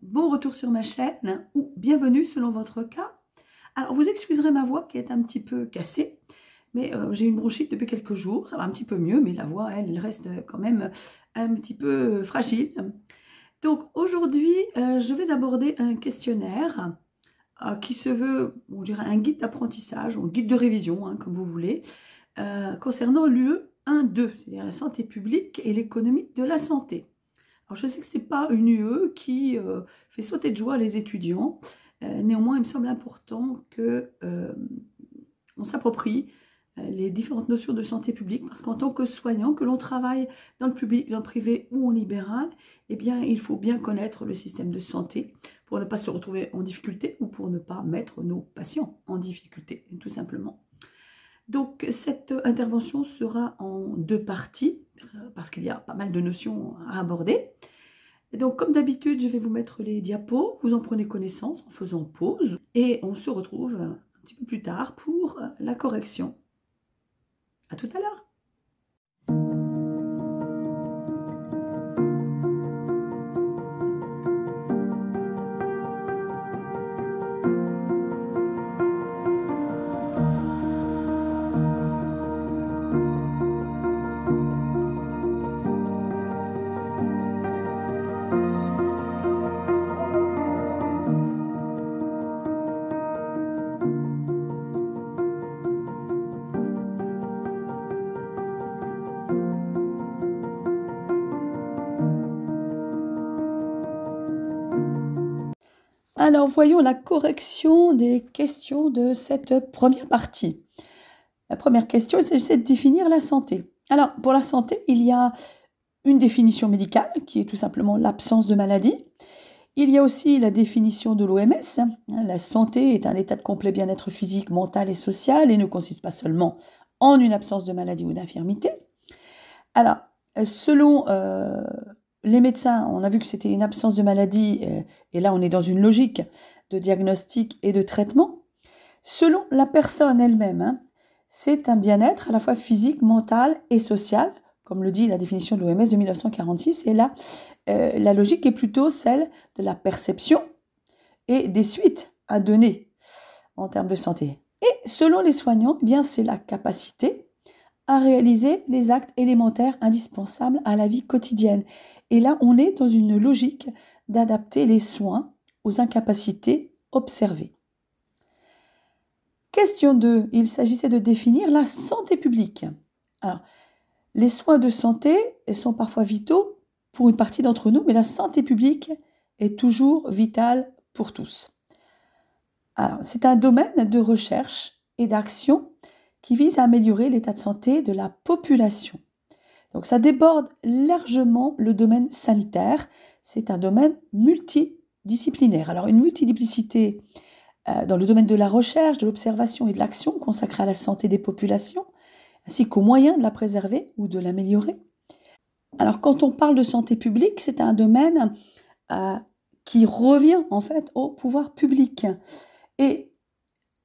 bon retour sur ma chaîne ou bienvenue selon votre cas. Alors vous excuserez ma voix qui est un petit peu cassée, mais j'ai une bronchite depuis quelques jours, ça va un petit peu mieux, mais la voix elle reste quand même un petit peu fragile. Donc aujourd'hui je vais aborder un questionnaire qui se veut, on dirait un guide d'apprentissage, ou un guide de révision, hein, comme vous voulez, concernant l'UE 1-2, c'est-à-dire la santé publique et l'économie de la santé. Alors, je sais que ce n'est pas une UE qui fait sauter de joie les étudiants. Néanmoins, il me semble important qu'on s'approprie les différentes notions de santé publique parce qu'en tant que soignant, que l'on travaille dans le public, dans le privé ou en libéral, eh bien, il faut bien connaître le système de santé pour ne pas se retrouver en difficulté ou pour ne pas mettre nos patients en difficulté, tout simplement. Donc, cette intervention sera en 2 parties, parce qu'il y a pas mal de notions à aborder. Et donc, comme d'habitude, je vais vous mettre les diapos, vous en prenez connaissance en faisant pause, et on se retrouve un petit peu plus tard pour la correction. À tout à l'heure. Alors, voyons la correction des questions de cette première partie. La première question, c'est de définir la santé. Alors, pour la santé, il y a une définition médicale, qui est tout simplement l'absence de maladie. Il y a aussi la définition de l'OMS. La santé est un état de complet bien-être physique, mental et social et ne consiste pas seulement en une absence de maladie ou d'infirmité. Alors, selon les médecins, on a vu que c'était une absence de maladie, et là on est dans une logique de diagnostic et de traitement. Selon la personne elle-même, c'est un bien-être à la fois physique, mental et social, comme le dit la définition de l'OMS de 1946, et là, la logique est plutôt celle de la perception et des suites à donner en termes de santé. Et selon les soignants, eh bien c'est la capacité à réaliser les actes élémentaires indispensables à la vie quotidienne. Et là, on est dans une logique d'adapter les soins aux incapacités observées. Question 2. Il s'agissait de définir la santé publique. Alors, les soins de santé sont parfois vitaux pour une partie d'entre nous, mais la santé publique est toujours vitale pour tous. Alors, c'est un domaine de recherche et d'action qui vise à améliorer l'état de santé de la population. Donc ça déborde largement le domaine sanitaire, c'est un domaine multidisciplinaire. Alors une multiplicité dans le domaine de la recherche, de l'observation et de l'action consacrée à la santé des populations, ainsi qu'aux moyens de la préserver ou de l'améliorer. Alors quand on parle de santé publique, c'est un domaine qui revient en fait au pouvoir public. Et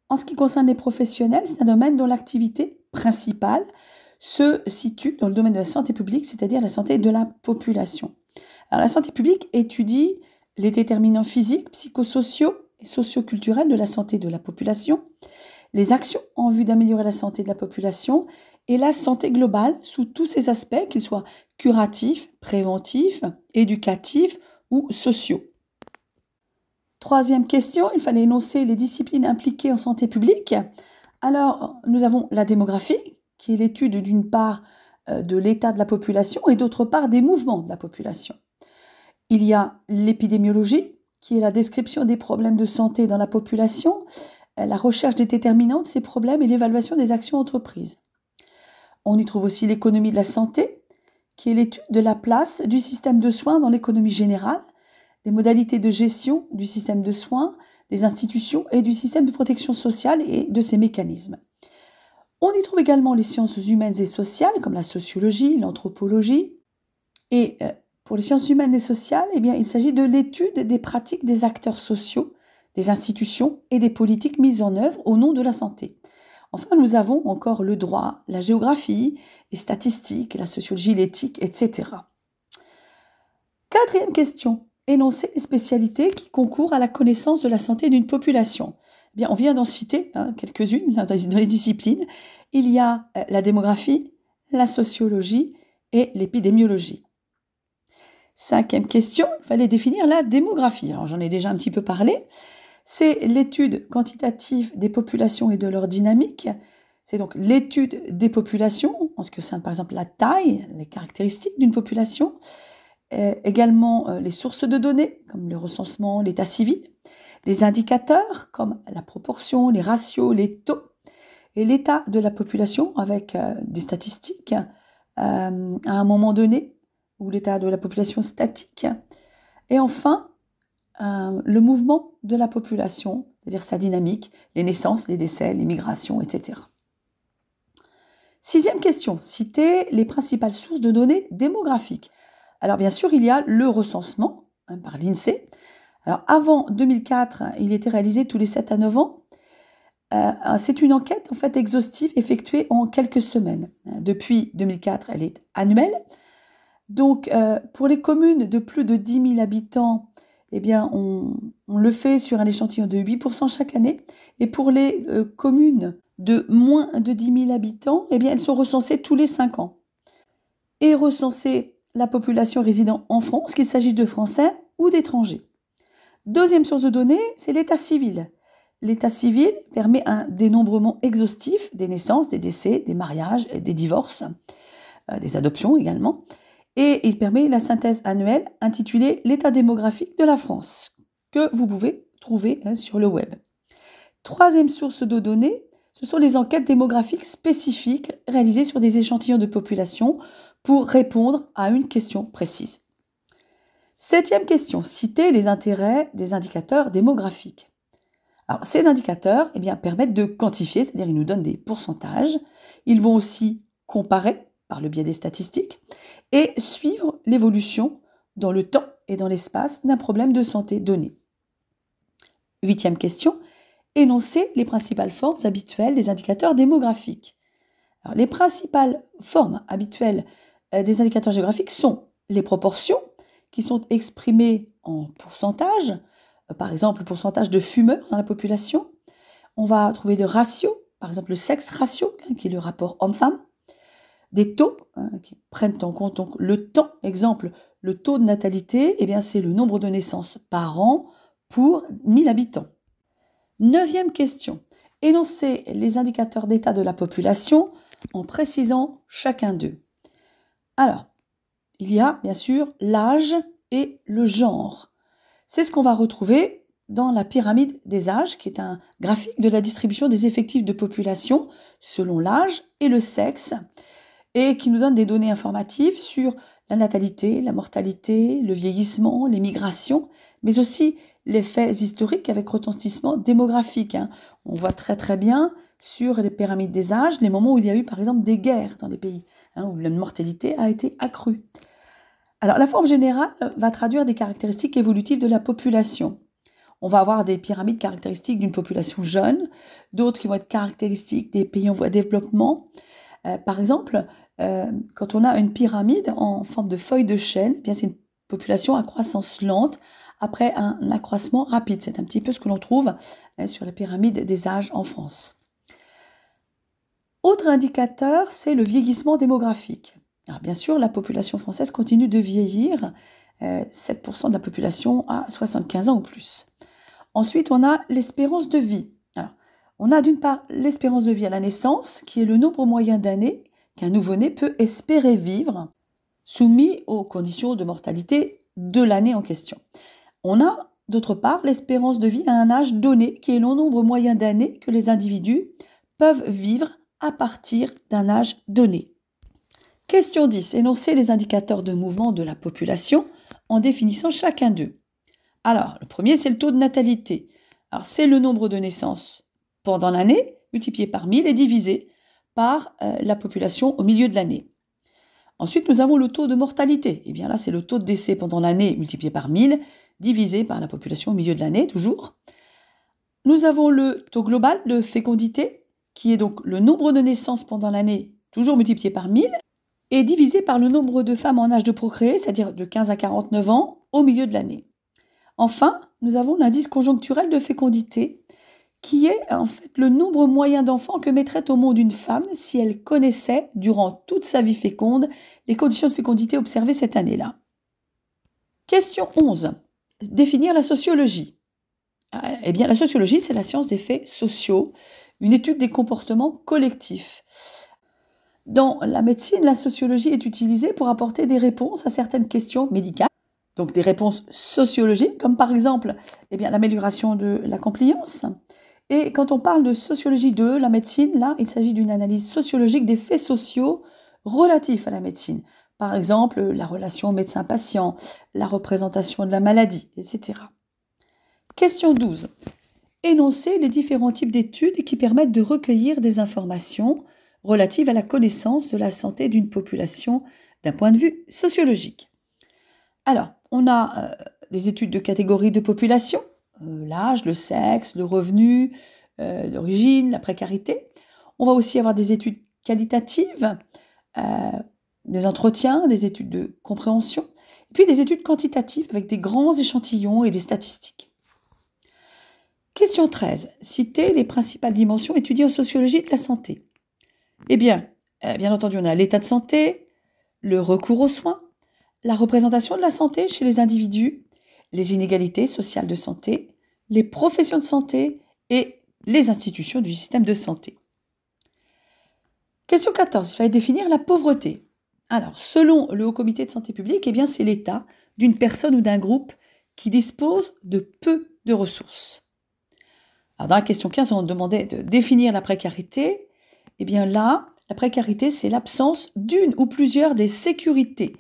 en ce qui concerne les professionnels, c'est un domaine dont l'activité principale se situe dans le domaine de la santé publique, c'est-à-dire la santé de la population. Alors la santé publique étudie les déterminants physiques, psychosociaux et socioculturels de la santé de la population, les actions en vue d'améliorer la santé de la population et la santé globale sous tous ses aspects, qu'ils soient curatifs, préventifs, éducatifs ou sociaux. Troisième question, il fallait énoncer les disciplines impliquées en santé publique. Alors, nous avons la démographie, qui est l'étude d'une part de l'état de la population et d'autre part des mouvements de la population. Il y a l'épidémiologie, qui est la description des problèmes de santé dans la population, la recherche des déterminants de ces problèmes et l'évaluation des actions entreprises. On y trouve aussi l'économie de la santé, qui est l'étude de la place du système de soins dans l'économie générale, des modalités de gestion du système de soins, des institutions et du système de protection sociale et de ses mécanismes. On y trouve également les sciences humaines et sociales, comme la sociologie, l'anthropologie. Et pour les sciences humaines et sociales, eh bien, il s'agit de l'étude des pratiques des acteurs sociaux, des institutions et des politiques mises en œuvre au nom de la santé. Enfin, nous avons encore le droit, la géographie, les statistiques, la sociologie, l'éthique, etc. Quatrième question. énoncer les spécialités qui concourent à la connaissance de la santé d'une population. Eh bien, on vient d'en citer quelques-unes dans les disciplines. Il y a la démographie, la sociologie et l'épidémiologie. 5e question, il fallait définir la démographie. Alors, j'en ai déjà un petit peu parlé. C'est l'étude quantitative des populations et de leur dynamique. C'est donc l'étude des populations, en ce qui concerne par exemple la taille, les caractéristiques d'une population, également les sources de données, comme le recensement, l'état civil, les indicateurs, comme la proportion, les ratios, les taux, et l'état de la population avec des statistiques à un moment donné, ou l'état de la population statique, et enfin, le mouvement de la population, c'est-à-dire sa dynamique, les naissances, les décès, les migrations, etc. 6e question, citer les principales sources de données démographiques. Alors bien sûr, il y a le recensement par l'INSEE. Alors avant 2004, il était réalisé tous les 7 à 9 ans. C'est une enquête en fait exhaustive effectuée en quelques semaines. Depuis 2004, elle est annuelle. Donc pour les communes de plus de 10 000 habitants, eh bien, on le fait sur un échantillon de 8% chaque année. Et pour les communes de moins de 10 000 habitants, eh bien, elles sont recensées tous les 5 ans. Et recenser la population résidant en France, qu'il s'agisse de Français ou d'étrangers. 2e source de données, c'est l'état civil. L'état civil permet un dénombrement exhaustif des naissances, des décès, des mariages, des divorces, des adoptions également. Et il permet la synthèse annuelle intitulée « L'état démographique de la France » que vous pouvez trouver sur le web. 3e source de données, ce sont les enquêtes démographiques spécifiques réalisées sur des échantillons de population pour répondre à une question précise. 7e question, citer les intérêts des indicateurs démographiques. Alors, ces indicateurs permettent de quantifier, c'est-à-dire ils nous donnent des pourcentages. Ils vont aussi comparer par le biais des statistiques et suivre l'évolution dans le temps et dans l'espace d'un problème de santé donné. 8e question, énoncer les principales formes habituelles des indicateurs démographiques. Alors, les principales formes habituelles des indicateurs géographiques sont les proportions, qui sont exprimées en pourcentage, par exemple le pourcentage de fumeurs dans la population. On va trouver le ratio, par exemple le sexe ratio, qui est le rapport homme-femme. Des taux qui prennent en compte donc, le temps. Exemple, le taux de natalité, c'est le nombre de naissances par an pour 1000 habitants. 9e question, énoncer les indicateurs d'état de la population en précisant chacun d'eux. Alors, il y a bien sûr l'âge et le genre. C'est ce qu'on va retrouver dans la pyramide des âges, qui est un graphique de la distribution des effectifs de population selon l'âge et le sexe, et qui nous donne des données informatives sur la natalité, la mortalité, le vieillissement, les migrations, mais aussi les faits historiques avec retentissement démographique. On voit très très bien sur les pyramides des âges les moments où il y a eu par exemple des guerres dans des pays, où la mortalité a été accrue. Alors la forme générale va traduire des caractéristiques évolutives de la population. On va avoir des pyramides caractéristiques d'une population jeune, d'autres qui vont être caractéristiques des pays en voie de développement. Par exemple, quand on a une pyramide en forme de feuille de chêne, c'est une population à croissance lente après un accroissement rapide. C'est un petit peu ce que l'on trouve sur la pyramide des âges en France. Autre indicateur, c'est le vieillissement démographique. Alors bien sûr, la population française continue de vieillir, 7% de la population a 75 ans ou plus. Ensuite, on a l'espérance de vie. Alors, on a d'une part l'espérance de vie à la naissance, qui est le nombre moyen d'années qu'un nouveau-né peut espérer vivre, soumis aux conditions de mortalité de l'année en question. On a d'autre part l'espérance de vie à un âge donné, qui est le nombre moyen d'années que les individus peuvent vivre à partir d'un âge donné. Question 10. Énoncer les indicateurs de mouvement de la population en définissant chacun d'eux. Alors, le premier, c'est le taux de natalité. Alors, c'est le nombre de naissances pendant l'année, multiplié par 1000 et divisé par la population au milieu de l'année. Ensuite, nous avons le taux de mortalité. Et bien là, c'est le taux de décès pendant l'année multiplié par 1000, divisé par la population au milieu de l'année, toujours. Nous avons le taux global de fécondité, qui est donc le nombre de naissances pendant l'année, toujours multiplié par 1000, et divisé par le nombre de femmes en âge de procréer, c'est-à-dire de 15 à 49 ans, au milieu de l'année. Enfin, nous avons l'indice conjoncturel de fécondité, qui est en fait le nombre moyen d'enfants que mettrait au monde une femme si elle connaissait, durant toute sa vie féconde, les conditions de fécondité observées cette année-là. Question 11. Définir la sociologie. Eh bien, la sociologie, c'est la science des faits sociaux, une étude des comportements collectifs. Dans la médecine, la sociologie est utilisée pour apporter des réponses à certaines questions médicales, donc des réponses sociologiques, comme par exemple l'amélioration de la compliance. Et quand on parle de sociologie de la médecine, là, il s'agit d'une analyse sociologique des faits sociaux relatifs à la médecine. Par exemple, la relation médecin-patient, la représentation de la maladie, etc. Question 12. Énoncer les différents types d'études qui permettent de recueillir des informations relatives à la connaissance de la santé d'une population d'un point de vue sociologique. Alors, on a les études de catégories de population, l'âge, le sexe, le revenu, l'origine, la précarité. On va aussi avoir des études qualitatives, des entretiens, des études de compréhension, et puis des études quantitatives avec des grands échantillons et des statistiques. Question 13. Citer les principales dimensions étudiées en sociologie de la santé. Eh bien, bien entendu, on a l'état de santé, le recours aux soins, la représentation de la santé chez les individus, les inégalités sociales de santé, les professions de santé et les institutions du système de santé. Question 14. Il fallait définir la pauvreté. Alors, selon le Haut Comité de santé publique, c'est l'état d'une personne ou d'un groupe qui dispose de peu de ressources. Alors, dans la question 15, on demandait de définir la précarité. Là, la précarité, c'est l'absence d'une ou plusieurs des sécurités.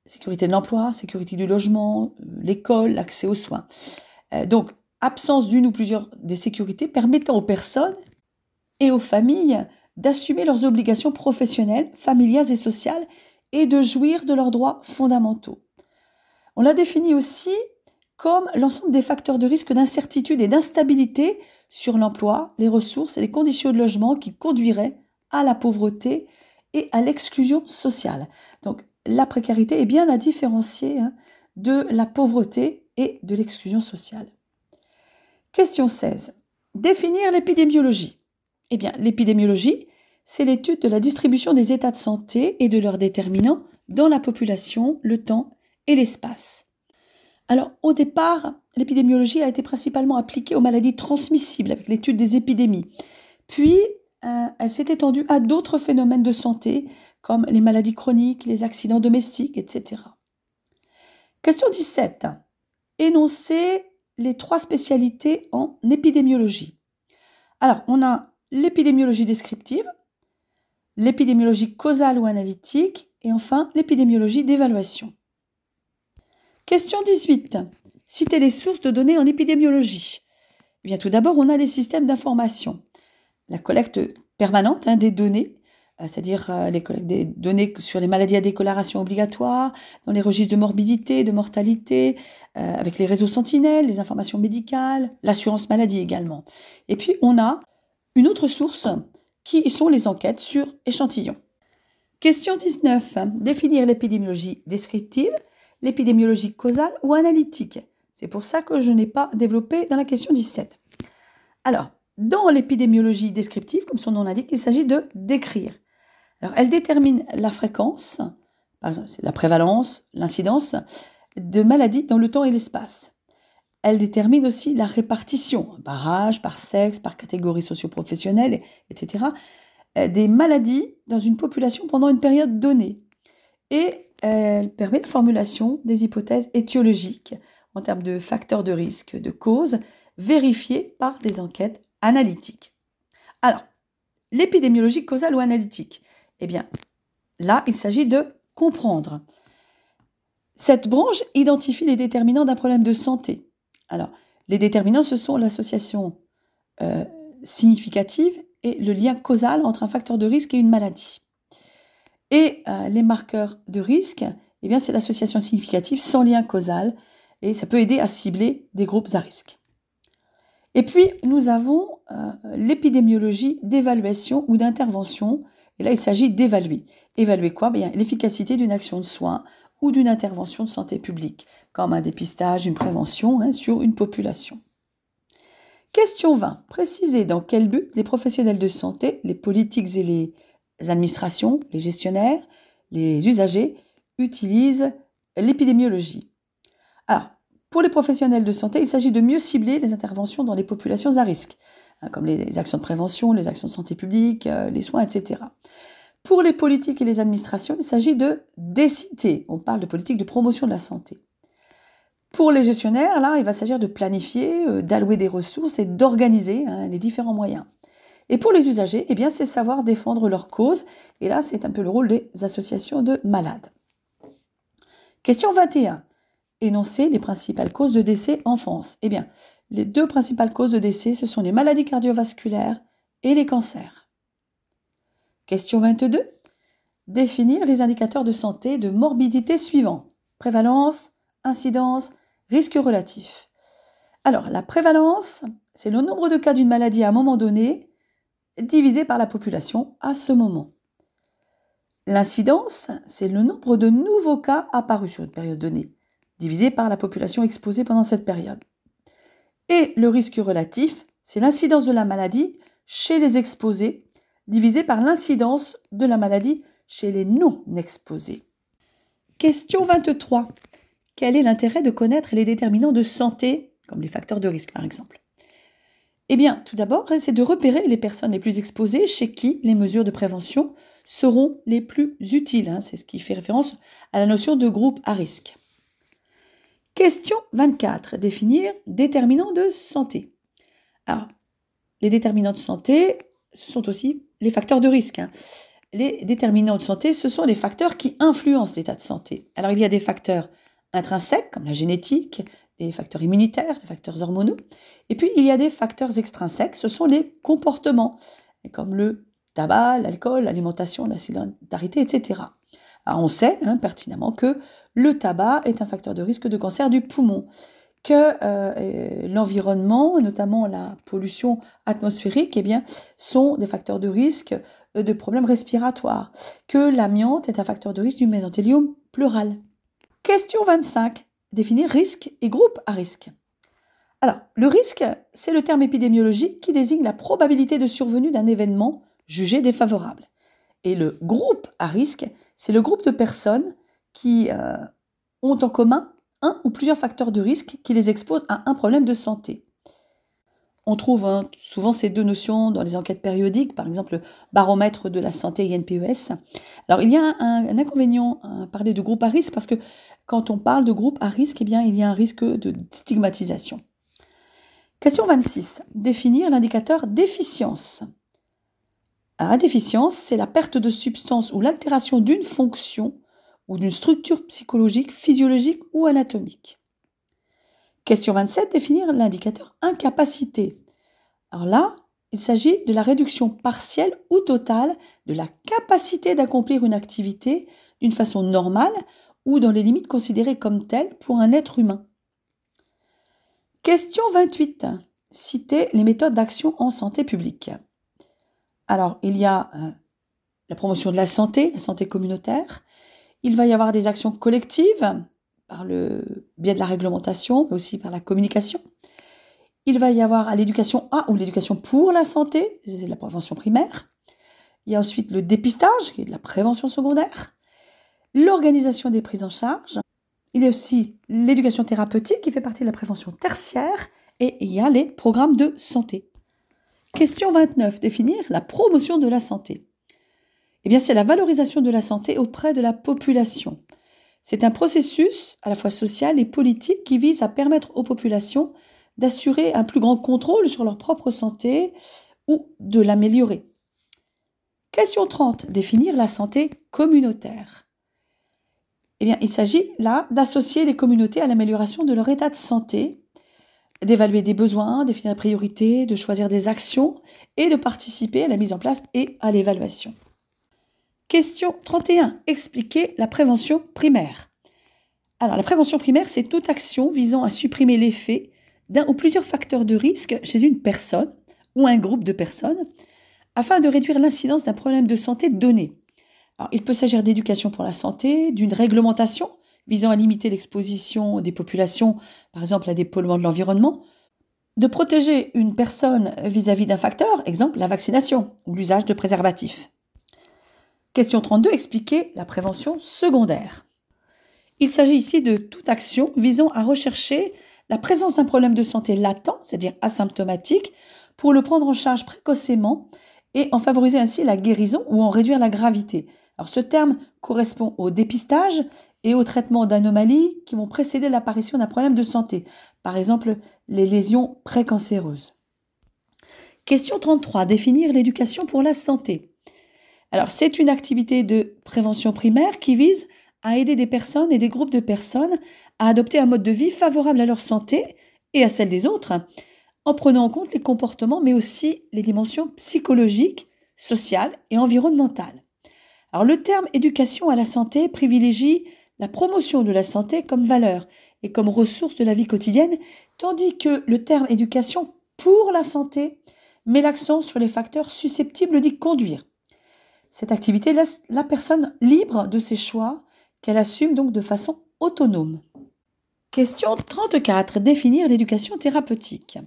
Sécurité de l'emploi, sécurité du logement, l'école, l'accès aux soins. Donc, absence d'une ou plusieurs des sécurités permettant aux personnes et aux familles d'assumer leurs obligations professionnelles, familiales et sociales et de jouir de leurs droits fondamentaux. On l'a défini aussi comme l'ensemble des facteurs de risque d'incertitude et d'instabilité sur l'emploi, les ressources et les conditions de logement qui conduiraient à la pauvreté et à l'exclusion sociale. Donc, la précarité est bien à différencier de la pauvreté et de l'exclusion sociale. Question 16. Définir l'épidémiologie. L'épidémiologie, c'est l'étude de la distribution des états de santé et de leurs déterminants dans la population, le temps et l'espace. Alors, au départ, l'épidémiologie a été principalement appliquée aux maladies transmissibles avec l'étude des épidémies. Puis, elle s'est étendue à d'autres phénomènes de santé, comme les maladies chroniques, les accidents domestiques, etc. Question 17. Énoncer les 3 spécialités en épidémiologie. Alors, on a l'épidémiologie descriptive, l'épidémiologie causale ou analytique, et enfin l'épidémiologie d'évaluation. Question 18. Citer les sources de données en épidémiologie. Tout d'abord, on a les systèmes d'information. La collecte permanente des données, c'est-à-dire les collectes des données sur les maladies à déclaration obligatoire, dans les registres de morbidité, de mortalité, avec les réseaux sentinelles, les informations médicales, l'assurance maladie également. Et puis, on a une autre source qui sont les enquêtes sur échantillons. Question 19. Définir l'épidémiologie descriptive, l'épidémiologie causale ou analytique. C'est pour ça que je n'ai pas développé dans la question 17. Alors, dans l'épidémiologie descriptive, comme son nom l'indique, il s'agit de décrire. Alors, elle détermine la fréquence, par exemple, c'est la prévalence, l'incidence de maladies dans le temps et l'espace. Elle détermine aussi la répartition, par âge, par sexe, par catégorie socio-professionnelle, etc., des maladies dans une population pendant une période donnée. Et elle permet la formulation des hypothèses étiologiques en termes de facteurs de risque, de causes, vérifiées par des enquêtes analytiques. Alors, l'épidémiologie causale ou analytique, là, il s'agit de comprendre. Cette branche identifie les déterminants d'un problème de santé. Alors, les déterminants, ce sont l'association significative et le lien causal entre un facteur de risque et une maladie. Et les marqueurs de risque, c'est l'association significative sans lien causal et ça peut aider à cibler des groupes à risque. Et puis, nous avons l'épidémiologie d'évaluation ou d'intervention. Et là, il s'agit d'évaluer. Évaluer quoi ? L'efficacité d'une action de soin ou d'une intervention de santé publique, comme un dépistage, une prévention sur une population. Question 20. Précisez dans quel but les professionnels de santé, les politiques et les administrations, les gestionnaires, les usagers utilisent l'épidémiologie. Alors, pour les professionnels de santé, il s'agit de mieux cibler les interventions dans les populations à risque, comme les actions de prévention, les actions de santé publique, les soins, etc. Pour les politiques et les administrations, il s'agit de décider. On parle de politique de promotion de la santé. Pour les gestionnaires, là, il va s'agir de planifier, d'allouer des ressources et d'organiser les différents moyens. Et pour les usagers, eh bien, c'est savoir défendre leur cause. Et là, c'est un peu le rôle des associations de malades. Question 21. Énoncer les principales causes de décès en France. Eh bien, les deux principales causes de décès, ce sont les maladies cardiovasculaires et les cancers. Question 22. Définir les indicateurs de santé de morbidité suivants. Prévalence, incidence, risque relatif. Alors, la prévalence, c'est le nombre de cas d'une maladie à un moment donné, divisé par la population à ce moment. L'incidence, c'est le nombre de nouveaux cas apparus sur une période donnée, divisé par la population exposée pendant cette période. Et le risque relatif, c'est l'incidence de la maladie chez les exposés, divisé par l'incidence de la maladie chez les non-exposés. Question 23. Quel est l'intérêt de connaître les déterminants de santé, comme les facteurs de risque par exemple? Eh bien, tout d'abord, c'est de repérer les personnes les plus exposées chez qui les mesures de prévention seront les plus utiles. C'est ce qui fait référence à la notion de groupe à risque. Question 24. Définir déterminants de santé. Alors, les déterminants de santé, ce sont aussi les facteurs de risque. Les déterminants de santé, ce sont les facteurs qui influencent l'état de santé. Alors, il y a des facteurs intrinsèques, comme la génétique, des facteurs immunitaires, des facteurs hormonaux. Et puis, il y a des facteurs extrinsèques, ce sont les comportements, comme le tabac, l'alcool, l'alimentation, la sédentarité, etc. Alors, on sait pertinemment que le tabac est un facteur de risque de cancer du poumon, que l'environnement, notamment la pollution atmosphérique, sont des facteurs de risque de problèmes respiratoires, que l'amiante est un facteur de risque du mésothéliome pleural. Question 25. Définir risque et groupe à risque. Alors, le risque, c'est le terme épidémiologique qui désigne la probabilité de survenue d'un événement jugé défavorable. Et le groupe à risque, c'est le groupe de personnes qui ont en commun un ou plusieurs facteurs de risque qui les exposent à un problème de santé. On trouve souvent ces deux notions dans les enquêtes périodiques, par exemple le baromètre de la santé INPES. Alors il y a un inconvénient à parler de groupe à risque parce que quand on parle de groupe à risque, il y a un risque de stigmatisation. Question 26. Définir l'indicateur d'efficience. Alors, la déficience, c'est la perte de substance ou l'altération d'une fonction ou d'une structure psychologique, physiologique ou anatomique. Question 27, définir l'indicateur incapacité. Alors là, il s'agit de la réduction partielle ou totale de la capacité d'accomplir une activité d'une façon normale ou dans les limites considérées comme telles pour un être humain. Question 28. Citer les méthodes d'action en santé publique. Alors, il y a la promotion de la santé communautaire. Il va y avoir des actions collectives par le biais de la réglementation, mais aussi par la communication. Il va y avoir l'éducation à ou l'éducation pour la santé, c'est la prévention primaire. Il y a ensuite le dépistage, qui est de la prévention secondaire. L'organisation des prises en charge. Il y a aussi l'éducation thérapeutique, qui fait partie de la prévention tertiaire. Et il y a les programmes de santé. Question 29. Définir la promotion de la santé. Eh bien, c'est la valorisation de la santé auprès de la population. C'est un processus à la fois social et politique qui vise à permettre aux populations d'assurer un plus grand contrôle sur leur propre santé ou de l'améliorer. Question 30. Définir la santé communautaire. Eh bien, il s'agit là d'associer les communautés à l'amélioration de leur état de santé, d'évaluer des besoins, définir des priorités, de choisir des actions et de participer à la mise en place et à l'évaluation. Question 31. Expliquer la prévention primaire. Alors, la prévention primaire, c'est toute action visant à supprimer l'effet d'un ou plusieurs facteurs de risque chez une personne ou un groupe de personnes afin de réduire l'incidence d'un problème de santé donné. Alors, il peut s'agir d'éducation pour la santé, d'une réglementation visant à limiter l'exposition des populations, par exemple à des polluants de l'environnement, de protéger une personne vis-à-vis d'un facteur, exemple la vaccination ou l'usage de préservatifs. Question 32, expliquer la prévention secondaire. Il s'agit ici de toute action visant à rechercher la présence d'un problème de santé latent, c'est-à-dire asymptomatique, pour le prendre en charge précocement et en favoriser ainsi la guérison ou en réduire la gravité. Alors ce terme correspond au dépistage et au traitement d'anomalies qui vont précéder l'apparition d'un problème de santé, par exemple les lésions précancéreuses. Question 33, définir l'éducation pour la santé. Alors c'est une activité de prévention primaire qui vise à aider des personnes et des groupes de personnes à adopter un mode de vie favorable à leur santé et à celle des autres, en prenant en compte les comportements, mais aussi les dimensions psychologiques, sociales et environnementales. Alors, le terme éducation à la santé privilégie la promotion de la santé comme valeur et comme ressource de la vie quotidienne, tandis que le terme éducation pour la santé met l'accent sur les facteurs susceptibles d'y conduire. Cette activité laisse la personne libre de ses choix, qu'elle assume donc de façon autonome. Question 34. Définir l'éducation thérapeutique.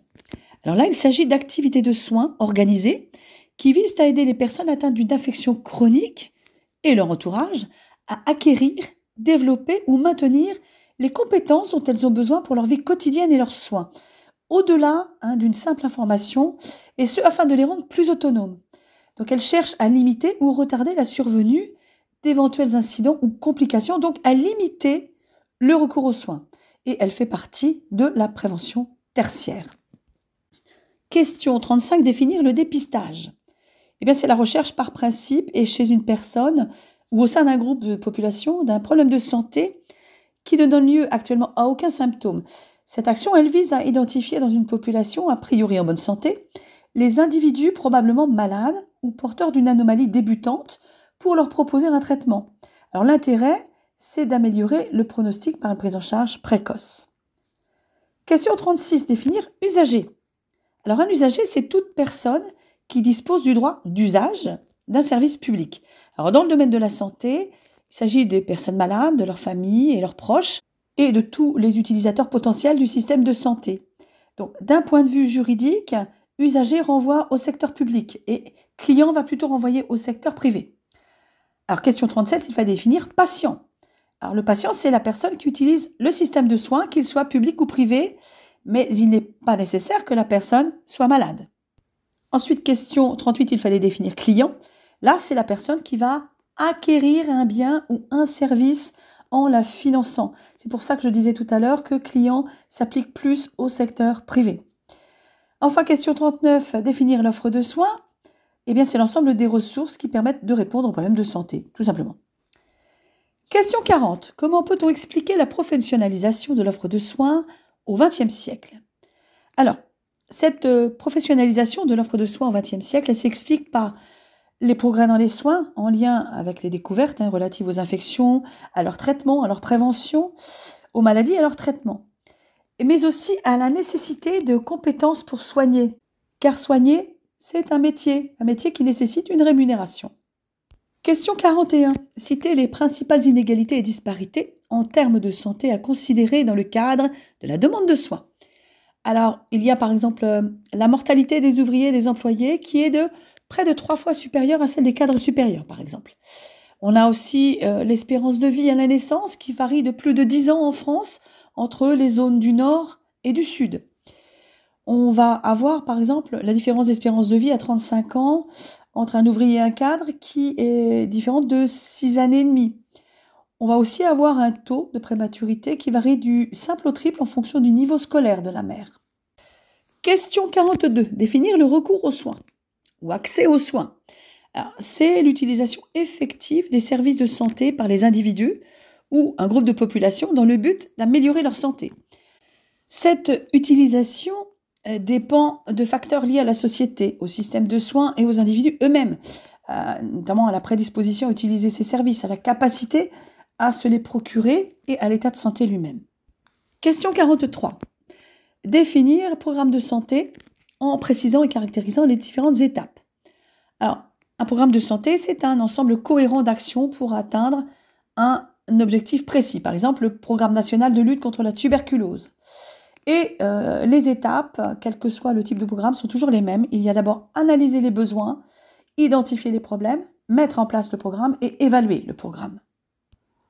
Alors là, il s'agit d'activités de soins organisées qui visent à aider les personnes atteintes d'une affection chronique et leur entourage à acquérir, développer ou maintenir les compétences dont elles ont besoin pour leur vie quotidienne et leurs soins, au-delà d'une simple information, et ce afin de les rendre plus autonomes. Donc elles cherchent à limiter ou retarder la survenue d'éventuels incidents ou complications, donc à limiter le recours aux soins. Et elle fait partie de la prévention tertiaire. Question 35, définir le dépistage. Eh bien, c'est la recherche par principe et chez une personne ou au sein d'un groupe de population d'un problème de santé qui ne donne lieu actuellement à aucun symptôme. Cette action, elle vise à identifier dans une population a priori en bonne santé les individus probablement malades ou porteurs d'une anomalie débutante pour leur proposer un traitement. Alors l'intérêt, c'est d'améliorer le pronostic par une prise en charge précoce. Question 36, définir usager. Alors un usager, c'est toute personne qui dispose du droit d'usage d'un service public. Alors dans le domaine de la santé, il s'agit des personnes malades, de leurs familles et leurs proches, et de tous les utilisateurs potentiels du système de santé. Donc d'un point de vue juridique, usager renvoie au secteur public et client va plutôt renvoyer au secteur privé. Alors question 37, il faut définir patient. Alors le patient, c'est la personne qui utilise le système de soins, qu'il soit public ou privé, mais il n'est pas nécessaire que la personne soit malade. Ensuite, question 38, il fallait définir client. Là, c'est la personne qui va acquérir un bien ou un service en la finançant. C'est pour ça que je disais tout à l'heure que client s'applique plus au secteur privé. Enfin, question 39, définir l'offre de soins. Eh bien, c'est l'ensemble des ressources qui permettent de répondre aux problèmes de santé, tout simplement. Question 40. Comment peut-on expliquer la professionnalisation de l'offre de soins au XXe siècle? Alors, cette professionnalisation de l'offre de soins au XXe siècle, elle s'explique par les progrès dans les soins en lien avec les découvertes relatives aux infections, à leur traitement, à leur prévention, aux maladies et à leur traitement. Mais aussi à la nécessité de compétences pour soigner. Car soigner, c'est un métier qui nécessite une rémunération. Question 41. Citer les principales inégalités et disparités en termes de santé à considérer dans le cadre de la demande de soins. Alors, il y a par exemple la mortalité des ouvriers et des employés qui est de près de 3 fois supérieure à celle des cadres supérieurs, par exemple. On a aussi l'espérance de vie à la naissance qui varie de plus de 10 ans en France entre les zones du Nord et du Sud. On va avoir, par exemple, la différence d'espérance de vie à 35 ans entre un ouvrier et un cadre qui est différente de 6 années et demie. On va aussi avoir un taux de prématurité qui varie du simple au triple en fonction du niveau scolaire de la mère. Question 42. Définir le recours aux soins ou accès aux soins. C'est l'utilisation effective des services de santé par les individus ou un groupe de population dans le but d'améliorer leur santé. Cette utilisation dépend de facteurs liés à la société, au système de soins et aux individus eux-mêmes, notamment à la prédisposition à utiliser ces services, à la capacité à se les procurer et à l'état de santé lui-même. Question 43. Définir programme de santé en précisant et caractérisant les différentes étapes. Alors, un programme de santé, c'est un ensemble cohérent d'actions pour atteindre un un objectif précis, par exemple le programme national de lutte contre la tuberculose. Et les étapes, quel que soit le type de programme, sont toujours les mêmes. Il y a d'abord analyser les besoins, identifier les problèmes, mettre en place le programme et évaluer le programme.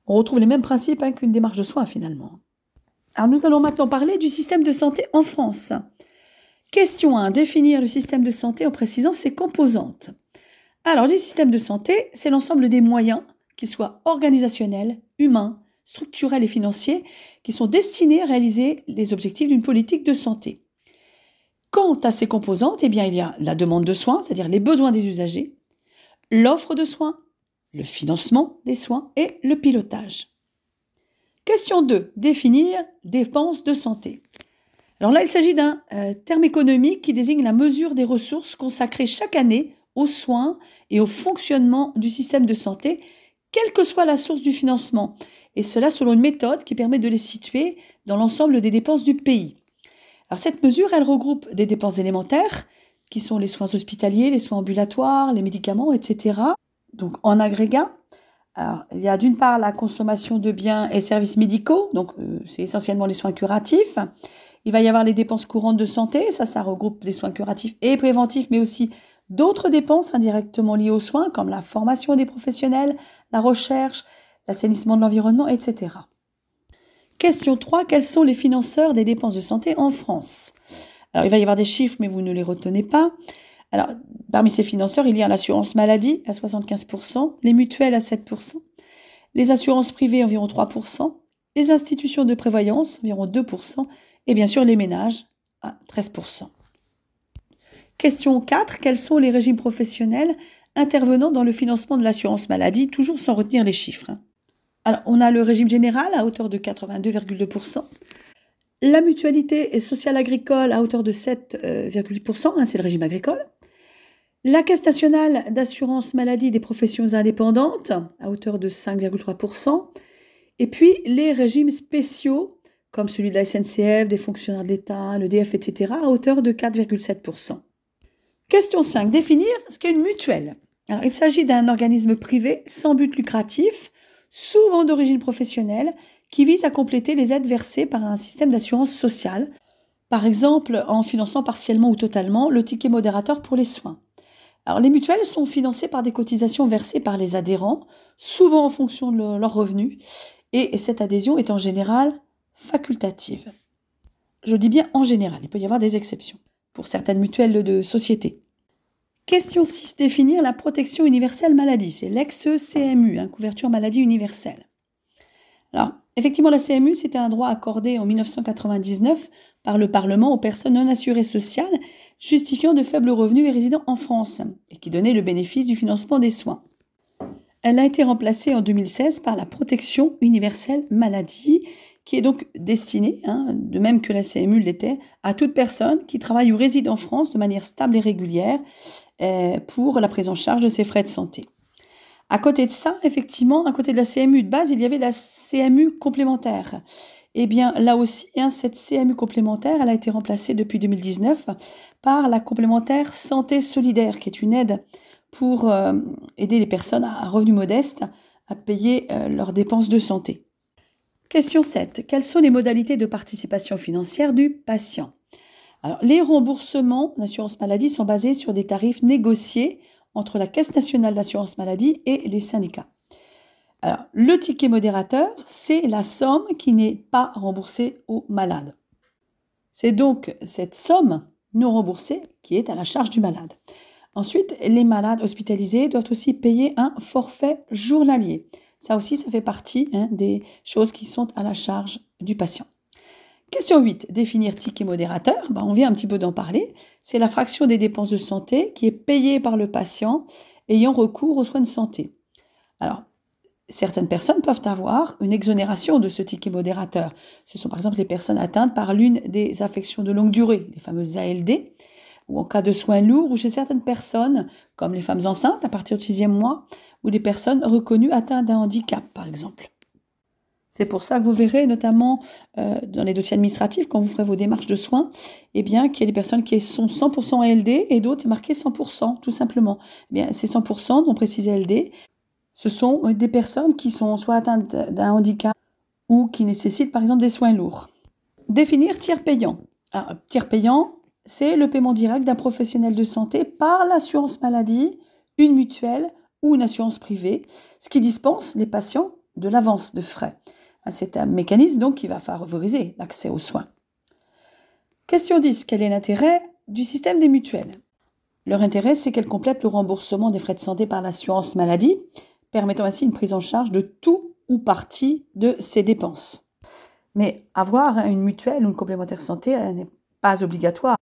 On retrouve les mêmes principes qu'une démarche de soins finalement. Alors nous allons maintenant parler du système de santé en France. Question 1. Définir le système de santé en précisant ses composantes. Alors le système de santé, c'est l'ensemble des moyens, qu'ils soient organisationnels, humains, structurels et financiers, qui sont destinés à réaliser les objectifs d'une politique de santé. Quant à ces composantes, eh bien, il y a la demande de soins, c'est-à-dire les besoins des usagers, l'offre de soins, le financement des soins et le pilotage. Question 2. Définir dépenses de santé. Alors là, il s'agit d'un terme économique qui désigne la mesure des ressources consacrées chaque année aux soins et au fonctionnement du système de santé, quelle que soit la source du financement, et cela selon une méthode qui permet de les situer dans l'ensemble des dépenses du pays. Alors cette mesure, elle regroupe des dépenses élémentaires, qui sont les soins hospitaliers, les soins ambulatoires, les médicaments, etc. Donc en agrégat, alors, il y a d'une part la consommation de biens et services médicaux, donc c'est essentiellement les soins curatifs. Il va y avoir les dépenses courantes de santé, ça regroupe les soins curatifs et préventifs, mais aussi d'autres dépenses indirectement liées aux soins, comme la formation des professionnels, la recherche, l'assainissement de l'environnement, etc. Question 3. Quels sont les financeurs des dépenses de santé en France? Alors, il va y avoir des chiffres, mais vous ne les retenez pas. Alors, parmi ces financeurs, il y a l'assurance maladie à 75%, les mutuelles à 7%, les assurances privées environ 3%, les institutions de prévoyance environ 2%, et bien sûr les ménages à 13%. Question 4. Quels sont les régimes professionnels intervenant dans le financement de l'assurance maladie, toujours sans retenir les chiffres? Alors, on a le régime général à hauteur de 82,2%, la mutualité et sociale agricole à hauteur de 7,8%, c'est le régime agricole, la Caisse nationale d'assurance maladie des professions indépendantes à hauteur de 5,3%, et puis les régimes spéciaux comme celui de la SNCF, des fonctionnaires de l'État, l'EDF, etc., à hauteur de 4,7%. Question 5. Définir ce qu'est une mutuelle. Alors, il s'agit d'un organisme privé sans but lucratif, souvent d'origine professionnelle, qui vise à compléter les aides versées par un système d'assurance sociale, par exemple en finançant partiellement ou totalement le ticket modérateur pour les soins. Alors, les mutuelles sont financées par des cotisations versées par les adhérents, souvent en fonction de leurs revenus, et cette adhésion est en général facultative. Je dis bien en général, il peut y avoir des exceptions pour certaines mutuelles de société. Question 6. Définir la protection universelle maladie. C'est l'ex-CMU, couverture maladie universelle. Alors, effectivement, la CMU, c'était un droit accordé en 1999 par le Parlement aux personnes non assurées sociales justifiant de faibles revenus et résidant en France, et qui donnait le bénéfice du financement des soins. Elle a été remplacée en 2016 par la protection universelle maladie, qui est donc destinée, de même que la CMU l'était, à toute personne qui travaille ou réside en France de manière stable et régulière pour la prise en charge de ses frais de santé. À côté de ça, effectivement, à côté de la CMU de base, il y avait la CMU complémentaire. Eh bien, là aussi, cette CMU complémentaire, elle a été remplacée depuis 2019 par la complémentaire santé solidaire, qui est une aide pour aider les personnes à revenus modestes à payer leurs dépenses de santé. Question 7. Quelles sont les modalités de participation financière du patient? Alors, les remboursements d'assurance maladie sont basés sur des tarifs négociés entre la Caisse nationale d'assurance maladie et les syndicats. Alors, le ticket modérateur, c'est la somme qui n'est pas remboursée aux malades. C'est donc cette somme non remboursée qui est à la charge du malade. Ensuite, les malades hospitalisés doivent aussi payer un forfait journalier. Ça aussi, ça fait partie des choses qui sont à la charge du patient. Question 8. Définir ticket modérateur. On vient un petit peu d'en parler. C'est la fraction des dépenses de santé qui est payée par le patient ayant recours aux soins de santé. Alors, certaines personnes peuvent avoir une exonération de ce ticket modérateur. Ce sont par exemple les personnes atteintes par l'une des affections de longue durée, les fameuses ALD, ou en cas de soins lourds, ou chez certaines personnes, comme les femmes enceintes à partir du 6e mois, ou des personnes reconnues atteintes d'un handicap, par exemple. C'est pour ça que vous verrez, notamment dans les dossiers administratifs, quand vous ferez vos démarches de soins, qu'il y a des personnes qui sont 100% ALD et d'autres, c'est marqué 100%, tout simplement. Ces 100% dont précisé ALD Ce sont des personnes qui sont soit atteintes d'un handicap ou qui nécessitent par exemple des soins lourds. Définir tiers payant. Alors, tiers payant, c'est le paiement direct d'un professionnel de santé par l'assurance maladie, une mutuelle ou une assurance privée, ce qui dispense les patients de l'avance de frais. C'est un mécanisme donc qui va favoriser l'accès aux soins. Question 10. Quel est l'intérêt du système des mutuelles? Leur intérêt, c'est qu'elles complètent le remboursement des frais de santé par l'assurance maladie, permettant ainsi une prise en charge de tout ou partie de ces dépenses. Mais avoir une mutuelle ou une complémentaire santé n'est pas obligatoire.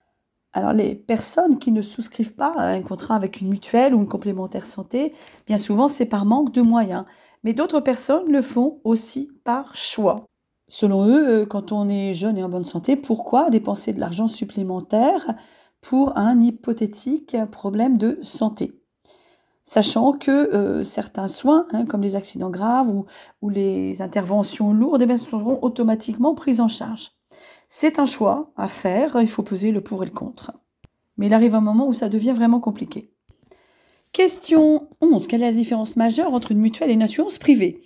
Alors les personnes qui ne souscrivent pas à un contrat avec une mutuelle ou une complémentaire santé, bien souvent c'est par manque de moyens. Mais d'autres personnes le font aussi par choix. Selon eux, quand on est jeune et en bonne santé, pourquoi dépenser de l'argent supplémentaire pour un hypothétique problème de santé? Sachant que certains soins, comme les accidents graves ou les interventions lourdes, seront automatiquement pris en charge. C'est un choix à faire, il faut peser le pour et le contre. Mais il arrive un moment où ça devient vraiment compliqué. Question 11. Quelle est la différence majeure entre une mutuelle et une assurance privée?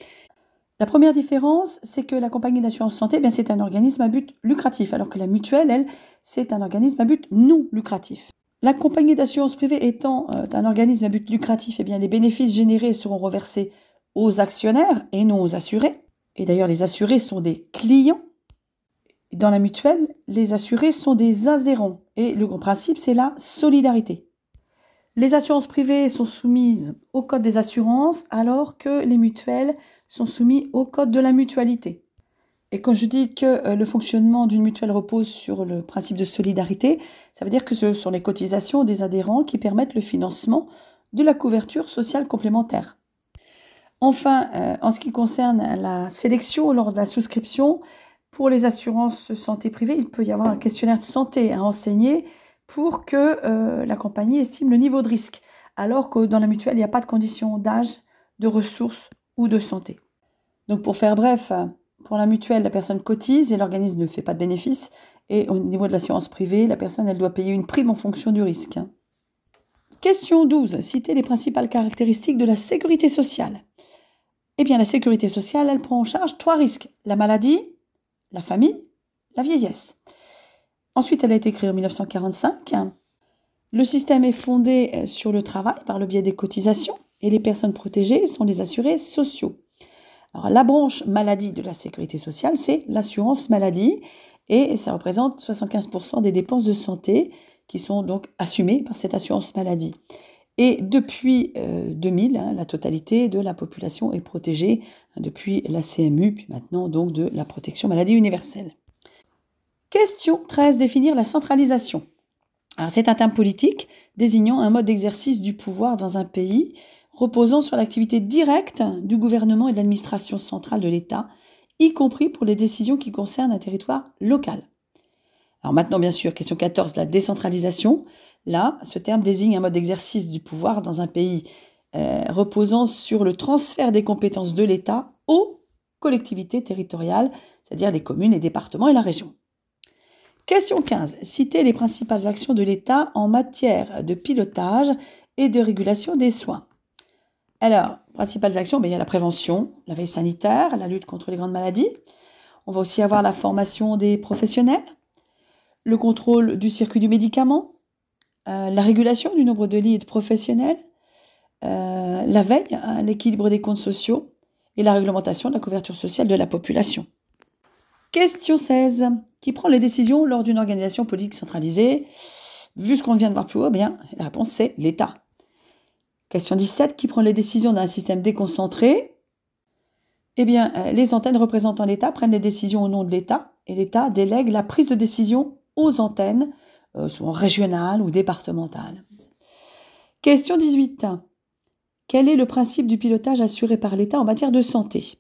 La première différence, c'est que la compagnie d'assurance santé, c'est un organisme à but lucratif, alors que la mutuelle, elle, c'est un organisme à but non lucratif. La compagnie d'assurance privée étant un organisme à but lucratif, les bénéfices générés seront reversés aux actionnaires et non aux assurés. Et d'ailleurs, les assurés sont des clients. Dans la mutuelle, les assurés sont des adhérents. Et le grand principe, c'est la solidarité. Les assurances privées sont soumises au code des assurances, alors que les mutuelles sont soumises au code de la mutualité. Et quand je dis que le fonctionnement d'une mutuelle repose sur le principe de solidarité, ça veut dire que ce sont les cotisations des adhérents qui permettent le financement de la couverture sociale complémentaire. Enfin, en ce qui concerne la sélection lors de la souscription, pour les assurances santé privées, il peut y avoir un questionnaire de santé à enseigner pour que la compagnie estime le niveau de risque, alors que dans la mutuelle, il n'y a pas de condition d'âge, de ressources ou de santé. Donc pour faire bref, pour la mutuelle, la personne cotise et l'organisme ne fait pas de bénéfice. Et au niveau de l'assurance privée, la personne, elle doit payer une prime en fonction du risque. Question 12. Citez les principales caractéristiques de la sécurité sociale. La sécurité sociale, elle prend en charge 3 risques. La maladie, la famille, la vieillesse. Ensuite, elle a été créée en 1945. Le système est fondé sur le travail par le biais des cotisations et les personnes protégées sont les assurés sociaux. Alors, la branche maladie de la sécurité sociale, c'est l'assurance maladie et ça représente 75% des dépenses de santé qui sont donc assumées par cette assurance maladie. Et depuis 2000, la totalité de la population est protégée depuis la CMU, puis maintenant donc de la protection maladie universelle. Question 13. Définir la centralisation. Alors, c'est un terme politique désignant un mode d'exercice du pouvoir dans un pays reposant sur l'activité directe du gouvernement et de l'administration centrale de l'État, y compris pour les décisions qui concernent un territoire local. Alors maintenant, bien sûr, question 14, la décentralisation. Là, ce terme désigne un mode d'exercice du pouvoir dans un pays reposant sur le transfert des compétences de l'État aux collectivités territoriales, c'est-à-dire les communes, les départements et la région. Question 15. Citez les principales actions de l'État en matière de pilotage et de régulation des soins. Alors, principales actions, il y a la prévention, la veille sanitaire, la lutte contre les grandes maladies. On va aussi avoir la formation des professionnels, le contrôle du circuit du médicament, la régulation du nombre de lits et de professionnels, la veille, l'équilibre des comptes sociaux et la réglementation de la couverture sociale de la population. Question 16. Qui prend les décisions lors d'une organisation politique centralisée? Vu ce qu'on vient de voir plus haut, la réponse c'est l'État. Question 17. Qui prend les décisions d'un système déconcentré? Les antennes représentant l'État prennent les décisions au nom de l'État et l'État délègue la prise de décision aux antennes, souvent régionales ou départementales. Question 18. Quel est le principe du pilotage assuré par l'État en matière de santé?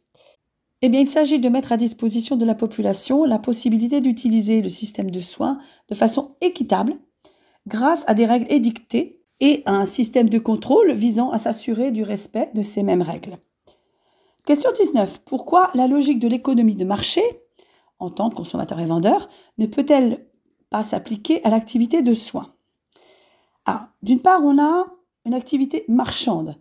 Il s'agit de mettre à disposition de la population la possibilité d'utiliser le système de soins de façon équitable grâce à des règles édictées et à un système de contrôle visant à s'assurer du respect de ces mêmes règles. Question 19. Pourquoi la logique de l'économie de marché, en tant que consommateur et vendeur, ne peut-elle pas s'appliquer à l'activité de soins? D'une part, on a une activité marchande.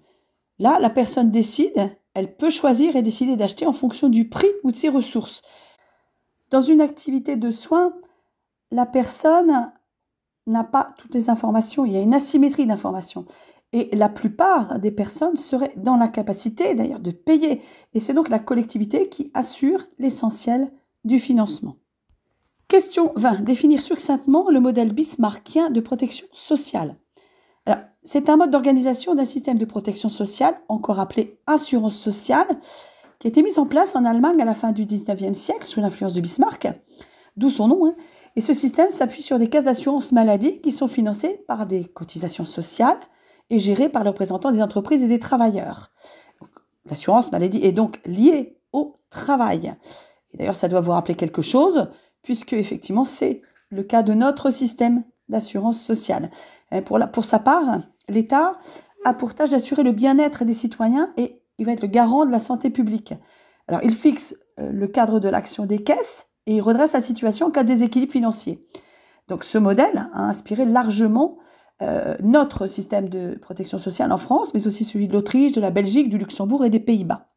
Là, la personne décide, elle peut choisir et décider d'acheter en fonction du prix ou de ses ressources. Dans une activité de soins, la personne n'a pas toutes les informations, il y a une asymétrie d'informations. Et la plupart des personnes seraient dans l'incapacité d'ailleurs de payer. Et c'est donc la collectivité qui assure l'essentiel du financement. Question 20. Définir succinctement le modèle bismarckien de protection sociale. Alors, c'est un mode d'organisation d'un système de protection sociale, encore appelé assurance sociale, qui a été mis en place en Allemagne à la fin du 19e siècle sous l'influence de Bismarck, d'où son nom. Et ce système s'appuie sur des caisses d'assurance maladie qui sont financées par des cotisations sociales et gérées par les représentants des entreprises et des travailleurs. L'assurance maladie est donc liée au travail. Et d'ailleurs, ça doit vous rappeler quelque chose, puisque effectivement, c'est le cas de notre système d'assurance sociale. Pour sa part, l'État a pour tâche d'assurer le bien-être des citoyens et il va être le garant de la santé publique. Alors, il fixe le cadre de l'action des caisses et il redresse la situation en cas de déséquilibre financier. Donc, ce modèle a inspiré largement notre système de protection sociale en France, mais aussi celui de l'Autriche, de la Belgique, du Luxembourg et des Pays-Bas.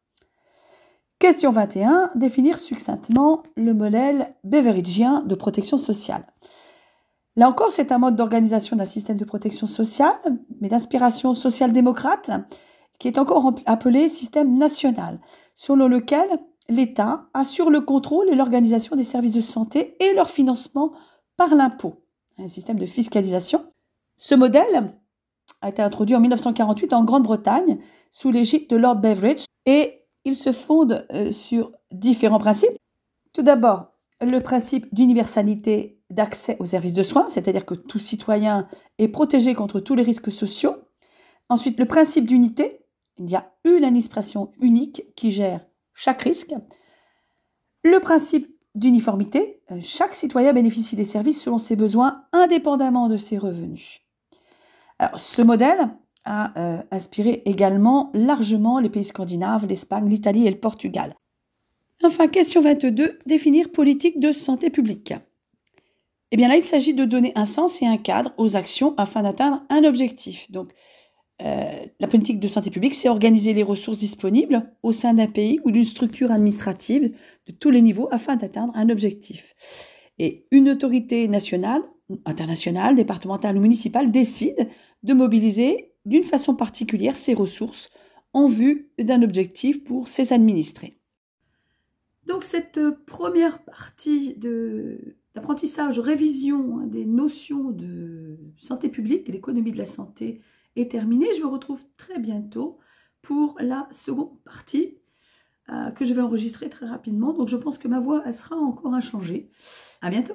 Question 21. Définir succinctement le modèle beveridgien de protection sociale. Là encore, c'est un mode d'organisation d'un système de protection sociale, mais d'inspiration social-démocrate, qui est encore appelé système national, selon lequel l'État assure le contrôle et l'organisation des services de santé et leur financement par l'impôt. Un système de fiscalisation. Ce modèle a été introduit en 1948 en Grande-Bretagne sous l'égide de Lord Beveridge et il se fonde sur différents principes. Tout d'abord, le principe d'universalité d'accès aux services de soins, c'est-à-dire que tout citoyen est protégé contre tous les risques sociaux. Ensuite, le principe d'unité, il y a une administration unique qui gère chaque risque. Le principe d'uniformité, chaque citoyen bénéficie des services selon ses besoins, indépendamment de ses revenus. Alors, ce modèle a inspiré également largement les pays scandinaves, l'Espagne, l'Italie et le Portugal. Enfin, question 22, définir politique de santé publique. Eh bien là, il s'agit de donner un sens et un cadre aux actions afin d'atteindre un objectif. Donc, la politique de santé publique, c'est organiser les ressources disponibles au sein d'un pays ou d'une structure administrative de tous les niveaux afin d'atteindre un objectif. Et une autorité nationale, internationale, départementale ou municipale décide de mobiliser d'une façon particulière ses ressources en vue d'un objectif pour ses administrés. Donc cette première partie d'apprentissage, de révision des notions de santé publique et d'économie de la santé est terminée. Je vous retrouve très bientôt pour la seconde partie que je vais enregistrer très rapidement. Donc je pense que ma voix elle sera encore inchangée. À bientôt.